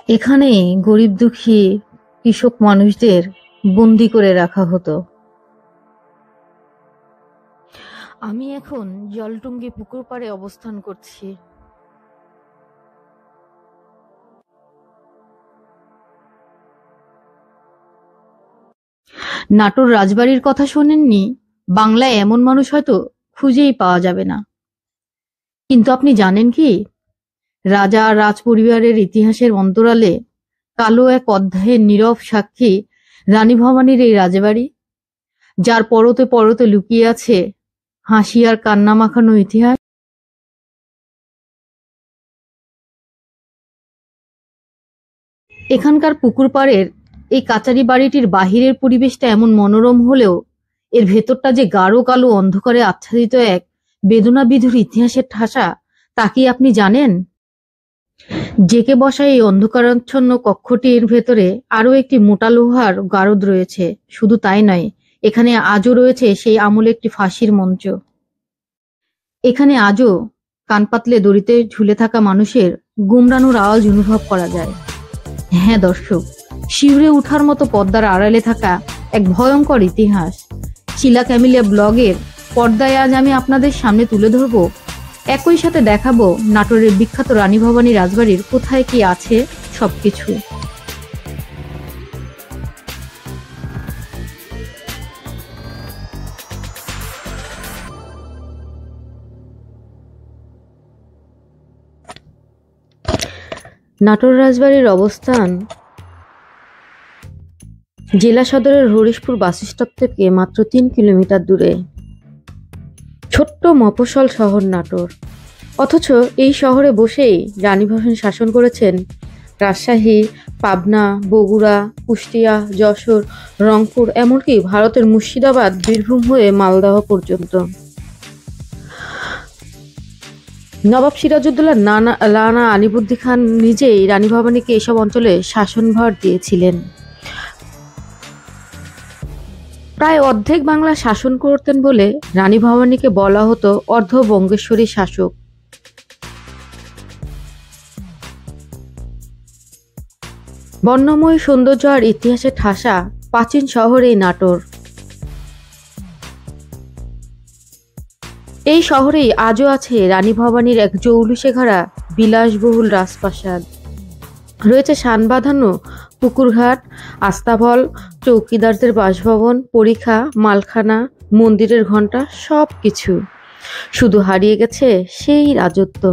এখানে গরিব দুঃখী কৃষক মানুষদের বন্দি করে রাখা হতো। আমি এখন জলটুঙ্গি পুকুর পাড়ে অবস্থান করছি। নাটোর রাজবাড়ির কথা শোনেননি? বাংলায় এমন মানুষ হয়তো খুঁজেই পাওয়া যাবে না। কিন্তু আপনি জানেন কি, রাজা রাজ পরিবারের ইতিহাসের অন্তরালে কালো এক অধ্যায়ের নীরব সাক্ষী রানী ভবানীর এই রাজবাড়ি, যার পরতে পরতে লুকিয়ে আছে হাসি আর কান্না মাখানো ইতিহাস। এখানকার পুকুর পাড়ের এই কাচারি বাড়িটির বাহিরের পরিবেশটা এমন মনোরম হলেও এর ভেতরটা যে গাঢ় কালো অন্ধকারে আচ্ছাদিত এক বেদনাবিধুর ইতিহাসের ঠাসা, তা কি আপনি জানেন? জেকে বসা এই অন্ধকারাচ্ছন্ন কক্ষটির ভেতরে আরো একটি মোটা লোহার গারদ রয়েছে। শুধু তাই নয়, এখানে আজও রয়েছে সেই আমলে একটি ফাঁসির মঞ্চ। এখানে আজও কান পাতলে দড়িতে ঝুলে থাকা মানুষের গুমরানোর আওয়াজ অনুভব করা যায়। হ্যাঁ দর্শক, শিউরে উঠার মতো পর্দার আড়ালে থাকা এক ভয়ঙ্কর ইতিহাস শিলা ক্যামিলিয়া ব্লগের পর্দায় আজ আমি আপনাদের সামনে তুলে ধরব। একই সাথে দেখাবো নাটোরের বিখ্যাত রানী ভবানী রাজবাড়ির কোথায় কি আছে সবকিছু। নাটোর রাজবাড়ির অবস্থান জেলা সদরের হরিশপুর বাসস্টপ থেকে মাত্র ৩ কিলোমিটার দূরে। ছোট্ট মফস্বল শহর নাটোর, অথচ এই শহরে বসেই রানী ভবানী শাসন করেছেন রাজশাহী, পাবনা, বগুড়া, কুষ্টিয়া, যশোর, রংপুর, এমনকি ভারতের মুর্শিদাবাদ, বীরভূম হয়ে মালদহ পর্যন্ত। নবাব সিরাজউদ্দৌলা রানা আলিবর্দী খান নিজেই রানী ভবানীকে এসব অঞ্চলে শাসনভার দিয়েছিলেন। প্রায় অর্ধেক বাংলা শাসন করতেন বলে রানী ভবানীকে বলা হতো অর্ধ বঙ্গেশ্বরী শাসক। বর্ণময় সৌন্দর্য আর ইতিহাসে ঠাসা প্রাচীন শহর এই নাটোর। এই শহরেই আজও আছে রানী ভবানীর এক জৌলুসে ঘেরা বিলাসবহুল রাজপ্রাসাদ। রয়েছে শান বাঁধানো পুকুরঘাট, আস্তাবল, চৌকিদারদের বাসভবন, পরিখা, মালখানা, মন্দিরের ঘণ্টা, সব কিছু। শুধু হারিয়ে গেছে সেই রাজত্ব।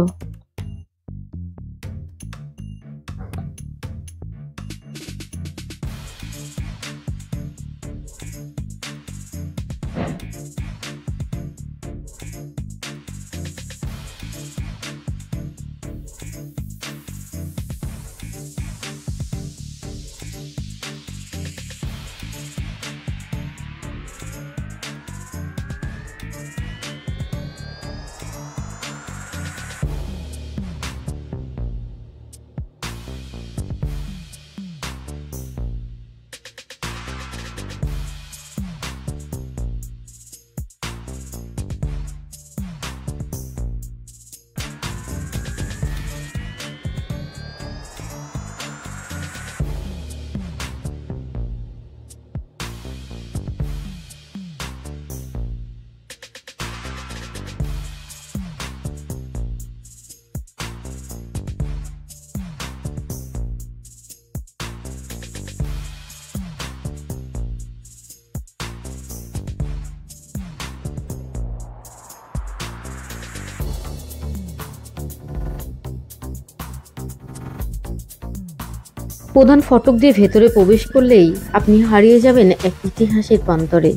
প্রধান ফটক দিয়ে ভেতরে প্রবেশ করলেই আপনি হারিয়ে যাবেন এক ইতিহাসের প্রান্তরে।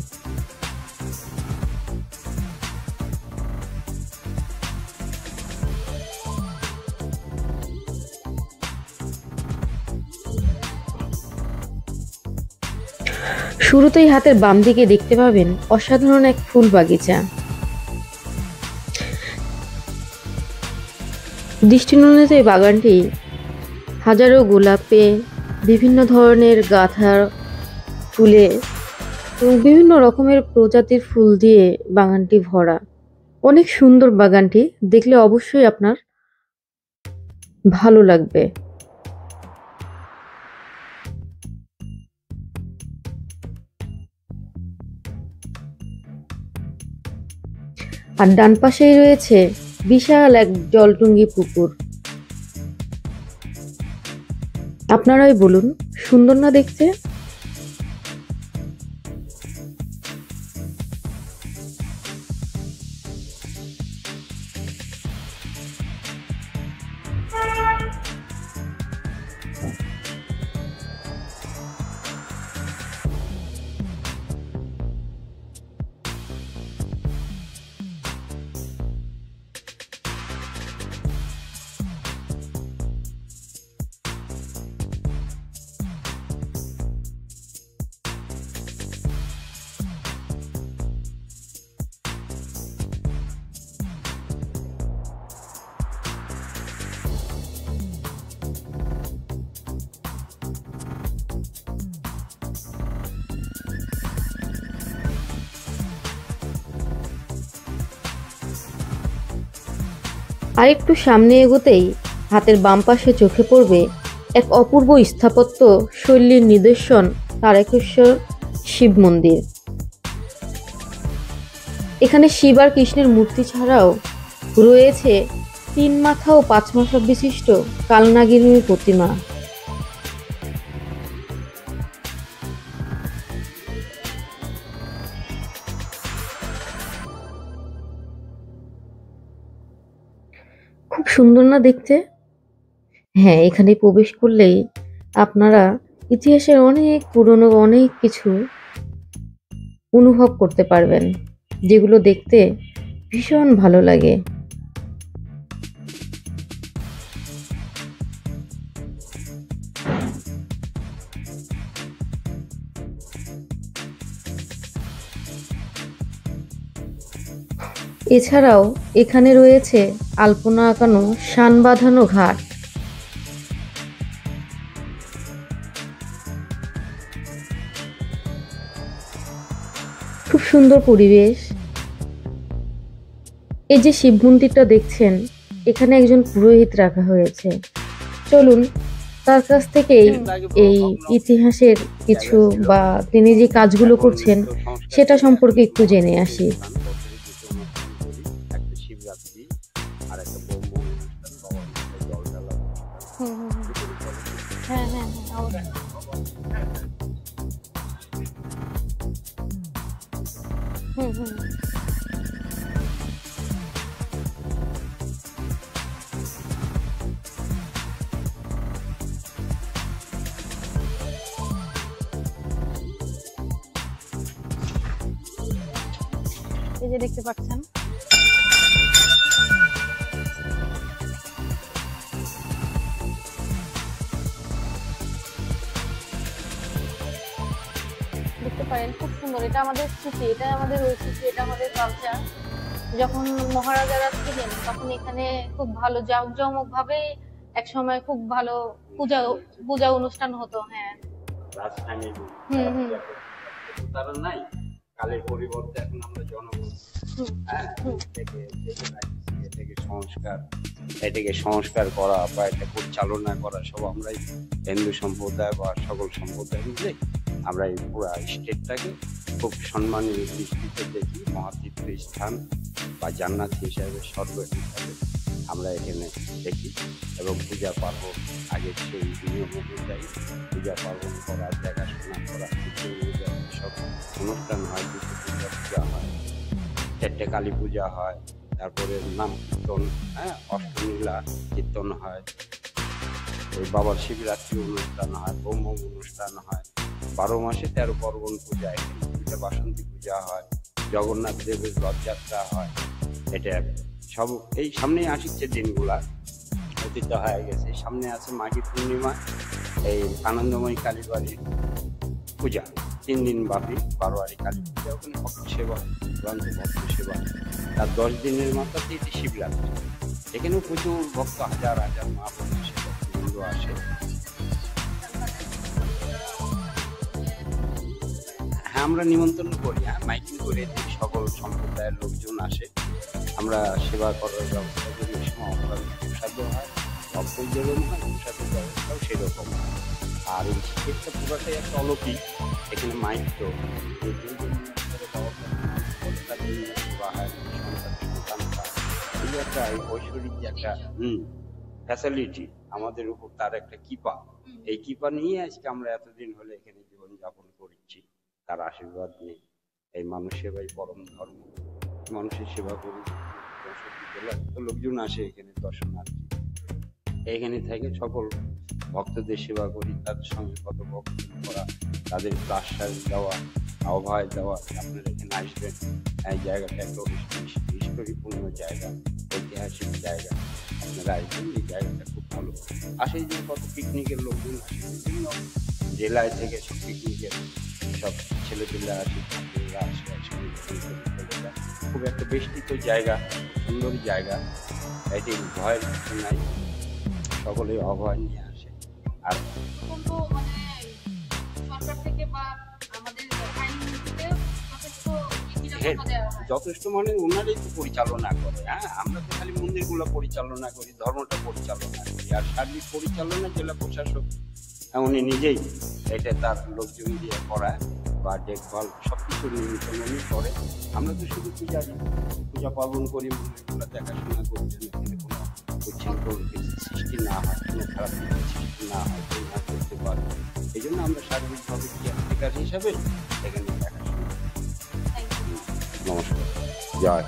শুরুতেই হাতের বাম দিকে দেখতে পাবেন অসাধারণ এক ফুল বাগিচা। দৃষ্টিনন্দিত এই বাগানটি হাজারো গোলাপে, বিভিন্ন ধরনের গাঁথা ফুলে এবং বিভিন্ন রকমের প্রজাতির ফুল দিয়ে বাগানটি ভরা। অনেক সুন্দর বাগানটি, দেখলে অবশ্যই আপনার ভালো লাগবে। আর ডান পাশেই রয়েছে বিশাল এক জলটুঙ্গি পুকুর। আপনারাই বলুন, সুন্দর না দেখতে? আর একটু সামনে এগোতেই হাতের বাম পাশে চোখে পড়বে এক অপূর্ব স্থাপত্য শৈলীর নিদর্শন, তারকেশ্বর শিব মন্দির। এখানে শিব আর কৃষ্ণের মূর্তি ছাড়াও রয়েছে 3 মাথা ও 5 মাথা বিশিষ্ট কালনাগিনীর প্রতিমা। খুব সুন্দর না দেখতে? হ্যাঁ, এখানে প্রবেশ করলেই আপনারা ইতিহাসের অনেক পুরনো অনেক কিছু অনুভব করতে পারবেন, যেগুলো দেখতে ভীষণ ভালো লাগে। এছাড়াও এখানে রয়েছে আলপনা আঁকানো শান বাঁধানো ঘাট। খুব সুন্দর পরিবেশ। এই যে শিব মন্দিরটা দেখছেন, এখানে একজন পুরোহিত রাখা হয়েছে। চলুন তার কাছ থেকেই এই ইতিহাসের কিছু বা তিনি যে কাজগুলো করছেন সেটা সম্পর্কে একটু জেনে আসি। এই যে দেখতে পাচ্ছেন, দেখতে পারেন খুব সুন্দর। এটা আমাদের স্মৃতি, এটা আমাদের ঐতিহ্য, এটা আমাদের কালচার। যখন মহারাজারা ছিলেন তখন এখানে খুব ভালো জাঁকজমক ভাবে এক সময় খুব ভালো পূজা পূজা অনুষ্ঠান হতো। হ্যাঁ, রাজধানী তারা নাই, কালের পরিবর্তে এখন আমরা জনগণ এটাকে সংস্কার করা বা এটা পরিচালনা করা সব আমরাই হিন্দু সম্প্রদায় বা সকল সম্প্রদায় মিলে আমরা এই পুরা স্টেটটাকে খুব সম্মানীয় দৃষ্টিতে দেখি, মহাতীর্থ স্থান বা জান্নাত হিসাবে, স্বর্গ হিসাবে আমরা এখানে দেখি। এবং পূজা পার্বণ আগের সেই নিয়ম অনুযায়ী পূজা পার্বণ করা, দেখাশোনা করা, সব অনুষ্ঠান হয়। দুটো পূজা হয়, 4টে কালী পূজা হয়, তারপরে নাম কীর্তন, অষ্টমীলা কীর্তন হয়, ওই বাবার শিবরাত্রি অনুষ্ঠান হয়, ব্রহ্ম অনুষ্ঠান হয়, 12 মাসে 13 পার্বণ পূজা, এখানে পূজা বাসন্তী পূজা হয়, জগন্নাথ দেবের রথযাত্রা হয়। এটা সব এই সামনে আসছে দিনগুলা অতীত হয়ে গেছে। সামনে আছে মাঘী পূর্ণিমা, এই আনন্দময়ী কালীবাড়ির পূজা 3 দিন ব্যাপী, 12 কালী পূজা, ওখানে ভক্ত সেবা, ভক্ত সেবা। তার 10 দিনের মাথাতে এটি শিবরাত্রি। এখানেও প্রচুর ভক্ত, হাজার হাজার মা বোনের ভক্তবৃন্দ আসে। হ্যাঁ, আমরা নিমন্ত্রণ করি, মাইকিং করে দিই, সকল সম্প্রদায়ের লোকজন আসে, আমরা সেবা করার ব্যবস্থা করি। ওই সময় প্রসাদও হয়, ভক্ত যেরকম হয় প্রসাদের ব্যবস্থাও সেরকম হয়। আর এই শীতেরটা পুরোটাই একটা অলৌকিক। এখানে মাইক তো একটা ঐশ্বরিক যে একটা ফ্যাসিলিটি আমাদের উপর, তার একটা কৃপা, এই কৃপা নিয়ে আজকে আমরা এতদিন হলে এখানে জীবনযাপন করছি। তার আশীর্বাদ নিয়ে এই মানুষ সেবাই পরম ধর্ম, মানুষের সেবা করি। লোকজন আসে এখানে দর্শনার্থী, এখানে থেকে সকল ভক্তদের সেবা করি, তাদের সঙ্গে কথোপকথন করা, তাদের আশ্বাস দেওয়া, আহ্বান দেওয়া, আপনারা এখানে আসবেন। এই জায়গাটা একটা হিস্টোরিপূর্ণ জায়গা, ঐতিহাসিক জায়গা, আপনারা আসবেন। এই জায়গাটা খুব ভালো। আসে যে কত পিকনিকের লোকজন আসে, বিভিন্ন জেলায় থেকে সব পিকনিকের সব ছেলেপেলে আসে, খুব একটা বেষ্টিত জায়গা, সুন্দর জায়গা, এটি ভয়ের কিছু নাই, সকলে অভয় নিয়ে আসে। আর যথেষ্ট মানে ওনারাই তো পরিচালনা করে। হ্যাঁ, আমরা তো খালি মন্দিরগুলো পরিচালনা করি, ধর্মটা পরিচালনা করি, আর সার্বিক পরিচালনা জেলা প্রশাসক উনি নিজেই এটা তার লোকজন দিয়ে করায় বা দেখভাল সবকিছু নিয়মিত উনি করে। আমরা তো শুধু পূজা পার্বণ করি, মন্দিরগুলো দেখাশোনা করি যেন এখানে কোনো উচ্ছৃঙ্খল সৃষ্টি না হয়, কোনো খারাপ সৃষ্টি না হয়, না করতে পারে। এই জন্য আমরা সার্বিকভাবে কেয়ারটেকার হিসাবে এখানে দেখাশোনা। নমস্কার, জয়।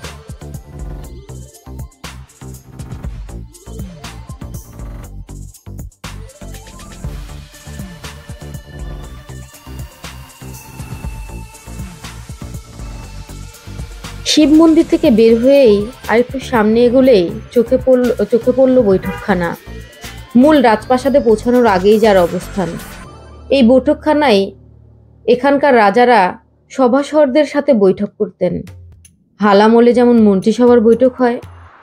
শিব মন্দির থেকে বের হয়েই আরেকটু সামনে এগোলেই চোখে পড়ল বৈঠকখানা। মূল রাজপ্রাসাদে পৌঁছানোর আগেই যার অবস্থান। এই বৈঠকখানায় এখানকার রাজারা সভাসরদের সাথে বৈঠক করতেন। হালামলে যেমন মন্ত্রিসভার বৈঠক হয়,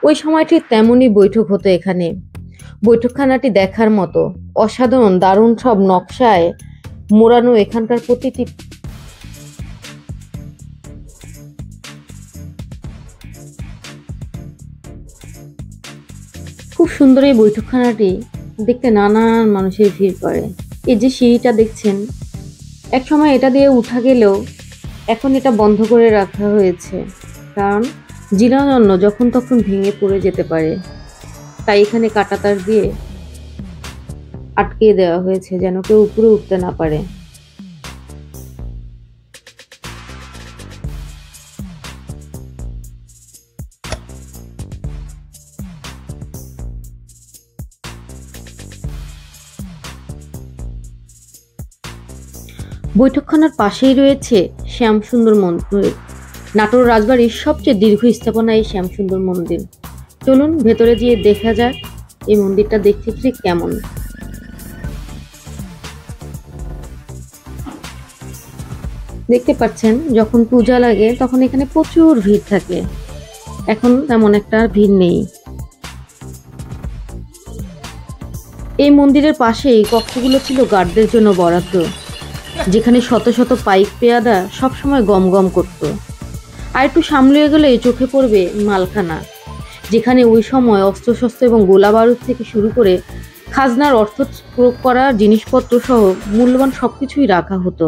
ওই সময়টি তেমনই বৈঠক হতো এখানে। বৈঠকখানাটি দেখার মতো, অসাধারণ দারুণ সব নকশায় মোড়ানো। এখানকার প্রতিটি খুব সুন্দর। এই বৈঠকখানাটি দেখতে নানান মানুষের ভিড় করে। এই যে সিঁড়িটা দেখছেন, এক সময় এটা দিয়ে উঠা গেলেও এখন এটা বন্ধ করে রাখা হয়েছে, কারণ জিনাজন্য যখন তখন ভেঙে পড়ে যেতে পারে। তাই এখানে কাঁটাতার দিয়ে আটকে দেওয়া হয়েছে যেন কেউ উপরে উঠতে না পারে। বৈঠকখানার পাশেই রয়েছে শ্যামসুন্দর মন্দির। নাটোর রাজবাড়ির সবচেয়ে দীর্ঘ স্থাপনা এই শ্যামসুন্দর মন্দির। চলুন ভেতরে গিয়ে দেখা যাক এই মন্দিরটা দেখতে ঠিক কেমন। দেখতে পাচ্ছেন, যখন পূজা লাগে তখন এখানে প্রচুর ভিড় থাকে। এখন তেমন একটা ভিড় নেই। এই মন্দিরের পাশেই কক্ষগুলো ছিল গার্ডদের জন্য বরাদ্দ, যেখানে শত শত পাইক পেয়াদা সবসময় গম গম করত। আর একটু সামলে গেলে চোখে পড়বে মালখানা, যেখানে ওই সময় অস্ত্রশস্ত্র এবং গোলা বারুদ থেকে শুরু করে খাজনার অর্থ প্রয়োগ করা জিনিসপত্র সহ মূল্যবান সবকিছুই রাখা হতো।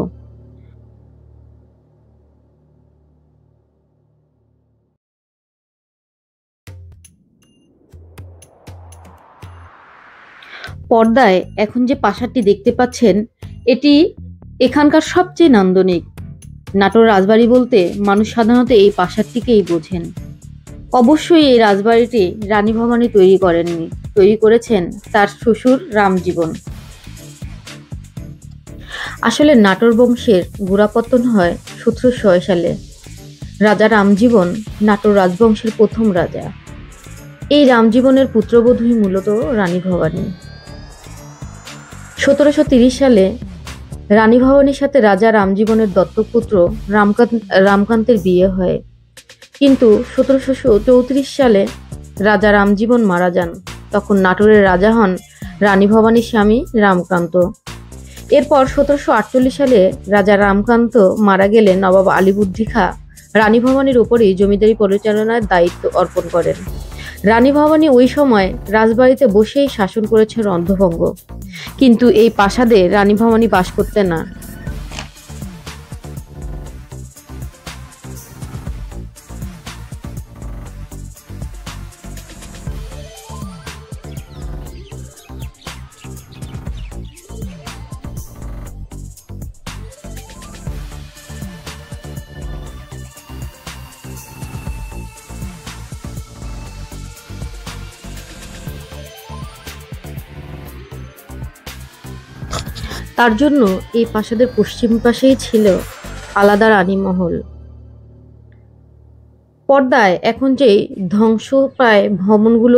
পর্দায় এখন যে প্রাসাদটি দেখতে পাচ্ছেন, এটি এখানকার সবচেয়ে নান্দনিক। নাটোর রাজবাড়ি বলতে মানুষ সাধারণত এই প্রাসাদটিকেই বোঝেন। অবশ্যই এই রাজবাড়িটি রানী ভবানী তৈরি করেননি, তৈরি করেছেন তার শ্বশুর রামজীবন। আসলে নাটোর বংশের গোড়াপত্তন হয় 1706 সালে। রাজা রামজীবন নাটোর রাজবংশের প্রথম রাজা। এই রামজীবনের পুত্রবধূই মূলত রানী ভবানী। 1730 সালে রানী ভবানীর সাথে রাজা রামজীবনের দত্তক পুত্র রামকান্তের বিয়ে হয়, কিন্তু 1734 সালে রাজা রামজীবন মারা যান। তখন নাটোরের রাজা হন রানী ভবানীর স্বামী রামকান্ত। এরপর 1748 সালে রাজা রামকান্ত মারা গেলে নবাব আলীবর্দী খাঁ রানী ভবানীর উপরই জমিদারি পরিচালনার দায়িত্ব অর্পণ করেন। রানী ভবানী ওই সময় রাজবাড়িতে বসেই শাসন করেছে রন্ধভঙ্গ, কিন্তু এই প্রাসাদে রানী ভবানী বাস করতেন না। তার জন্য এই প্রাসাদের পশ্চিম পাশেই ছিল আলাদা রানীমহল। পর্দায় এখন যে ধ্বংসপ্রায় ভবনগুলো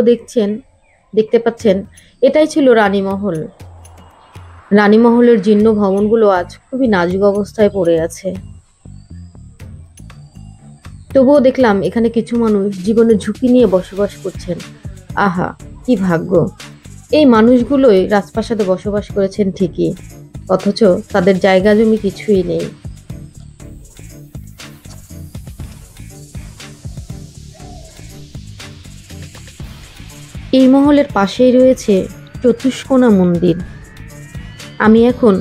দেখতে পাচ্ছেন, এটাই ছিল রানীমহল। রানীমহলের জীর্ণ ভবনগুলো আজ খুবই নাজুক অবস্থায় পড়ে আছে। তবুও দেখলাম এখানে কিছু মানুষ জীবনের ঝুঁকি নিয়ে বসবাস করছেন। আহা, কি ভাগ্য! এই মানুষগুলোই রাজপ্রাসাদে বসবাস করেছেন ঠিকই, অথচ তাদের জায়গা জমি কিছুই নেই। এই মহলের পাশেই রয়েছে চতুষ্কোণা মন্দির। আমি এখন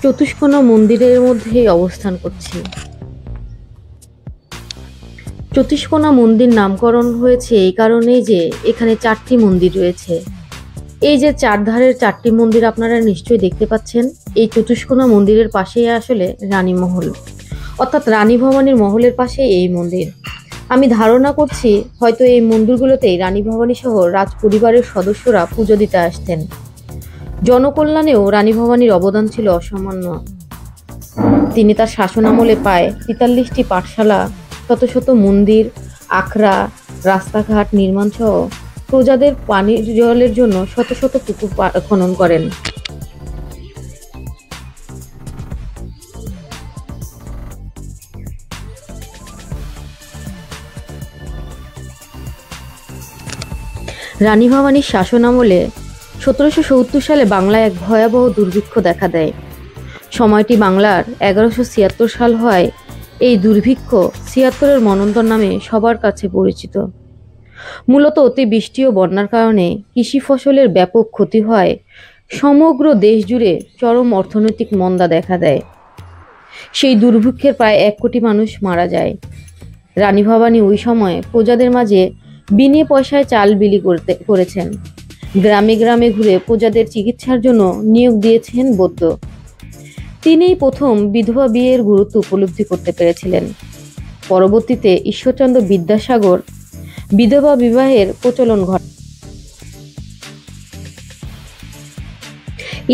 চতুষ্কোণা মন্দিরের মধ্যেই অবস্থান করছি। চতুষ্কোণা মন্দির নামকরণ হয়েছে এই কারণেই যে এখানে 4টি মন্দির রয়েছে। এই যে চারধারের 4টি মন্দির আপনারা নিশ্চয়ই দেখতে পাচ্ছেন, এই চতুষ্কোণা মন্দিরের পাশেই আসলে রানীমহল, অর্থাৎ রানী ভবানীর মহলের পাশে এই মন্দির। আমি ধারণা করছি হয়তো এই মন্দিরগুলোতেই রানী ভবানী সহ রাজ পরিবারের সদস্যরা পুজো দিতে আসতেন। জনকল্যাণেও রানী ভবানীর অবদান ছিল অসামান্য। তিনি তার শাসনামলে প্রায় 43টি পাঠশালা, শত শত মন্দির, আখড়া, রাস্তাঘাট নির্মাণ সহ প্রজাদের পানীয় জলের জন্য শত শত পুকুর খনন করেন। রানী ভবানীর শাসনামলে 1770 সালে বাংলায় এক ভয়াবহ দুর্ভিক্ষ দেখা দেয়। সময়টি বাংলার 1176 সাল হয়। এই দুর্ভিক্ষ 76-এর মন্বন্তর নামে সবার কাছে পরিচিত। মূলত অতিবৃষ্টি ও বন্যার কারণে কৃষি ফসলের ব্যাপক ক্ষতি হয়। সমগ্র দেশ জুড়ে চরম অর্থনৈতিক মন্দা দেখা দেয়। সেই দুর্ভিক্ষের প্রায় 1 কোটি মানুষ মারা যায়। রানী ভবানী ওই সময় প্রজাদের মাঝে বিনে পয়সায় চাল বিলি করেছেন। গ্রামে গ্রামে ঘুরে প্রজাদের চিকিৎসার জন্য নিয়োগ দিয়েছেন বৈদ্য। তিনিই প্রথম বিধবা বিয়ের গুরুত্ব উপলব্ধি করতে পেরেছিলেন। পরবর্তীতে ঈশ্বরচন্দ্র বিদ্যাসাগর বিধবা বিবাহের প্রচলন ঘটান।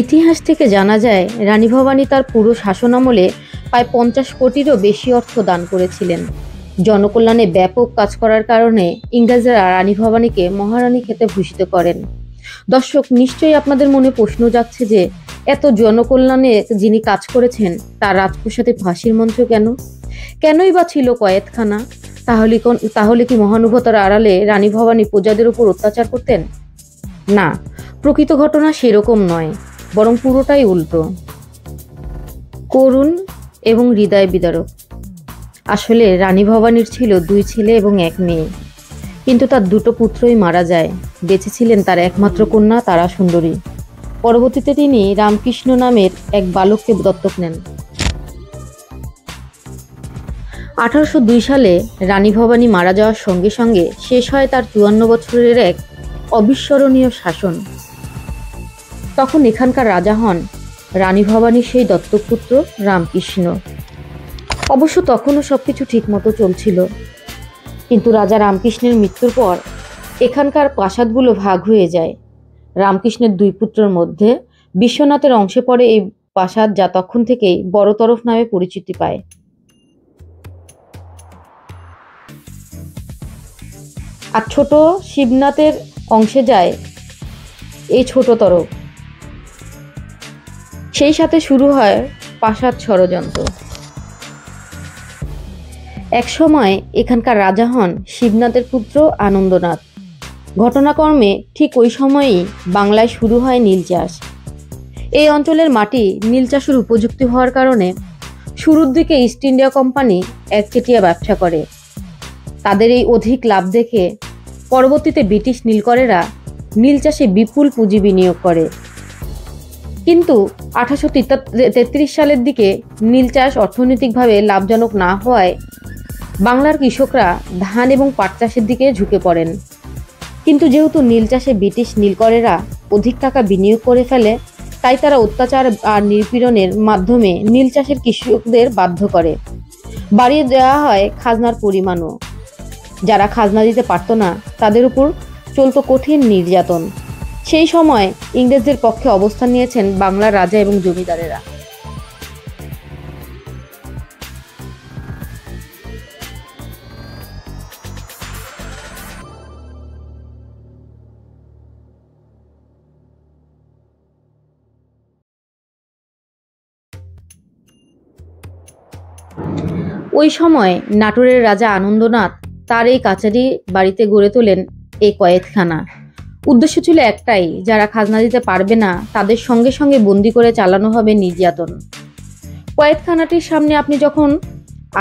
ইতিহাস থেকে জানা যায়, রানী ভবানী তার পুরো শাসনামলে প্রায় 50 কোটিরও বেশি অর্থ দান করেছিলেন। জনকল্যাণে ব্যাপক কাজ করার কারণে ইংরেজরা রানী ভবানীকে মহারানী খেতে ভূষিত করেন। দর্শক, নিশ্চয়ই আপনাদের মনে প্রশ্ন জাগছে যে এত জনকল্যাণে যিনি কাজ করেছেন তার রাজপ্রাসাদে ফাঁসির মঞ্চ কেনই বা ছিল কয়েদখানা? তাহলে কি মহানুভবতার আড়ালে রানী ভবানী প্রজাদের উপর অত্যাচার করতেন? না, প্রকৃত ঘটনা সেরকম নয়, বরং পুরোটাই উল্টো, করুণ এবং হৃদয় বিদারক। আসলে রানী ভবানীর ছিল 2 ছেলে এবং 1 মেয়ে, কিন্তু তার 2টো পুত্রই মারা যায়। বেঁচে ছিলেন তার একমাত্র কন্যা তারা সুন্দরী। পরবর্তীতে তিনি রামকৃষ্ণ নামের এক বালককে দত্তক নেন। 1802 সালে রানী ভবানী মারা যাওয়ার সঙ্গে সঙ্গে শেষ হয় তার 54 বছরের এক অবিস্মরণীয় শাসন। তখন এখানকার রাজা হন রানী ভবানীর সেই দত্তক পুত্র রামকৃষ্ণ। অবশ্য তখনও সবকিছু ঠিক মতো চলছিল, কিন্তু রাজা রামকৃষ্ণের মৃত্যুর পর এখানকার প্রাসাদগুলো ভাগ হয়ে যায়। রামকৃষ্ণের 2 পুত্রের মধ্যে বিশ্বনাথের অংশে পড়ে এই প্রাসাদ, যা তখন থেকেই বড় তরফ নামে পরিচিতি পায়। আর ছোট শিবনাথের অংশে যায় এই ছোট তরফ। সেই সাথে শুরু হয় প্রাসাদ ষড়যন্ত্র। এক সময় এখানকার রাজা হন শিবনাথের পুত্র আনন্দনাথ। ঘটনাক্রমে ঠিক ওই সময়ই বাংলায় শুরু হয় নীল চাষ। এই অঞ্চলের মাটি নীল চাষের উপযুক্ত হওয়ার কারণে শুরুর দিকে ইস্ট ইন্ডিয়া কোম্পানি একচেটিয়া ব্যবসা করে। তাদের এই অধিক লাভ দেখে পরবর্তীতে ব্রিটিশ নীলকরেরা নীল চাষে বিপুল পুঁজি বিনিয়োগ করে। কিন্তু 1833 সালের দিকে নীল চাষ অর্থনৈতিকভাবে লাভজনক না হওয়ায় বাংলার কৃষকরা ধান এবং পাট চাষের দিকে ঝুঁকে পড়েন। কিন্তু যেহেতু নীল চাষে ব্রিটিশ নীলকরেরা অধিক টাকা বিনিয়োগ করে ফেলে, তাই তারা অত্যাচার আর নিপীড়নের মাধ্যমে নীল চাষের কৃষকদের বাধ্য করে। বাড়িয়ে দেওয়া হয় খাজনার পরিমাণও। যারা খাজনা দিতে পারত না তাদের উপর চলত কঠিন নির্যাতন। সেই সময় ইংরেজদের পক্ষে অবস্থান নিয়েছেন বাংলার রাজা এবং জমিদারেরা। ওই সময় নাটোরের রাজা আনন্দনাথ তার এই কাচারি বাড়িতে গড়ে তোলেন এই কয়েদখানা। উদ্দেশ্য ছিল একটাই, যারা খাজনা দিতে পারবে না তাদের সঙ্গে সঙ্গে বন্দি করে চালানো হবে নির্যাতন। কয়েদখানাটির সামনে আপনি যখন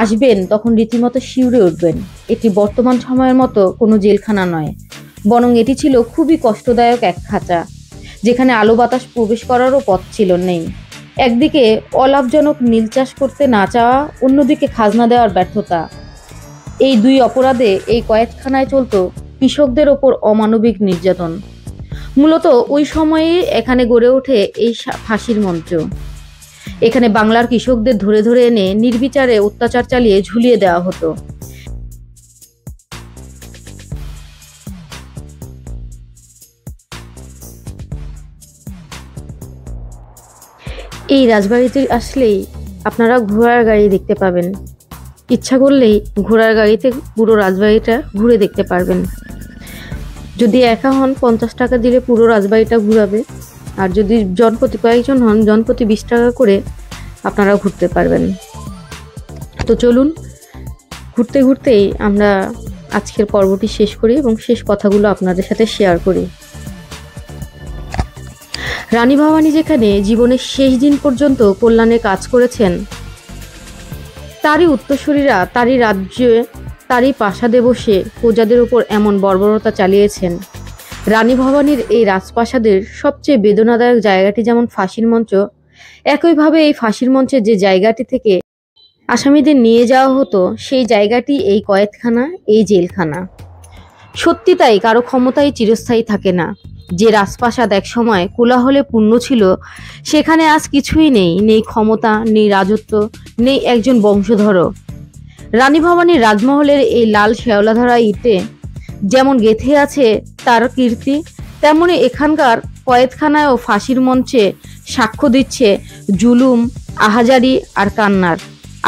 আসবেন তখন রীতিমতো শিউরে উঠবেন। এটি বর্তমান সময়ের মতো কোনো জেলখানা নয়, বরং এটি ছিল খুবই কষ্টদায়ক এক খাঁচা, যেখানে আলো বাতাস প্রবেশ করারও পথ ছিল নেই। একদিকে অলাভজনক নীল চাষ করতে না চাওয়া, অন্যদিকে খাজনা দেওয়ার ব্যর্থতা। এই দুই অপরাধে এই কয়েদখানায় চলত কৃষকদের ওপর অমানবিক নির্যাতন। মূলত ওই সময়ে এখানে গড়ে ওঠে এই ফাঁসির মঞ্চ। এখানে বাংলার কৃষকদের ধরে ধরে এনে নির্বিচারে অত্যাচার চালিয়ে ঝুলিয়ে দেওয়া হতো। এই রাজবাড়িতে আসলেই আপনারা ঘোড়ার গাড়ি দেখতে পাবেন। ইচ্ছা করলেই ঘোড়ার গাড়িতে পুরো রাজবাড়িটা ঘুরে দেখতে পারবেন। যদি একা হন 50 টাকা দিলে পুরো রাজবাড়িটা ঘুরাবে, আর যদি জনপ্রতি কয়েকজন হন জনপ্রতি 20 টাকা করে আপনারা ঘুরতে পারবেন। তো চলুন ঘুরতে ঘুরতেই আমরা আজকের পর্বটি শেষ করি এবং শেষ কথাগুলো আপনাদের সাথে শেয়ার করি। রানী ভবানী যেখানে জীবনের শেষ দিন পর্যন্ত কল্যাণে কাজ করেছেন, তারই উত্তরসূরিরা তারই রাজ্যে তারই প্রাসাদে বসে প্রজাদের উপর এমন বর্বরতা চালিয়েছেন। রানী ভবানীর এই রাজপ্রাসাদের সবচেয়ে বেদনাদায়ক জায়গাটি যেমন ফাঁসির মঞ্চ, একইভাবে এই ফাঁসির মঞ্চের যে জায়গাটি থেকে আসামিদের নিয়ে যাওয়া হতো সেই জায়গাটি এই কয়েদখানা, এই জেলখানা। সত্যি তাই, কারো ক্ষমতাই চিরস্থায়ী থাকে না। যে রাজপ্রাসাদ এক সময় কোলাহলে পূর্ণ ছিল, সেখানে আজ কিছুই নেই, নেই ক্ষমতা, নেই রাজত্ব, নেই একজন বংশধরও। রানী ভবানীর রাজমহলের এই লাল শেওলাধরা ইটে যেমন গেঁথে আছে তার কীর্তি, তেমনি এখানকার কয়েদখানায় ও ফাঁসির মঞ্চে সাক্ষ্য দিচ্ছে জুলুম, আহাজারি আর কান্নার।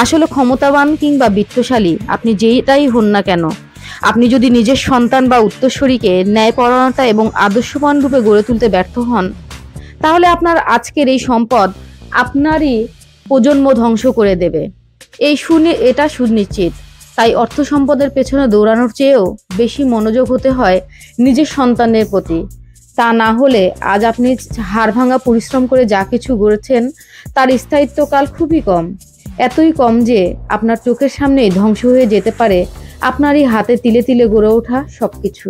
আসলে ক্ষমতাবান কিংবা বিত্তশালী আপনি যেটাই হন না কেন, আপনি যদি নিজের সন্তান বা উত্তরসূরিকে ন্যায়পরায়ণতা এবং আদর্শবান রূপে গড়ে তুলতে ব্যর্থ হন, তাহলে আপনার আজকের এই সম্পদ আপনারই প্রজন্ম ধ্বংস করে দেবে। এটা সুনিশ্চিত। তাই অর্থ সম্পদের পেছনে দৌড়ানোর চেয়েও বেশি মনোযোগ হতে হয় নিজের সন্তানের প্রতি। তা না হলে আজ আপনি হাড় ভাঙা পরিশ্রম করে যা কিছু গড়েছেন তার স্থায়িত্বকাল খুবই কম, এতই কম যে আপনার চোখের সামনেই ধ্বংস হয়ে যেতে পারে আপনারই হাতে তিলে তিলে গড়ে ওঠা সবকিছু।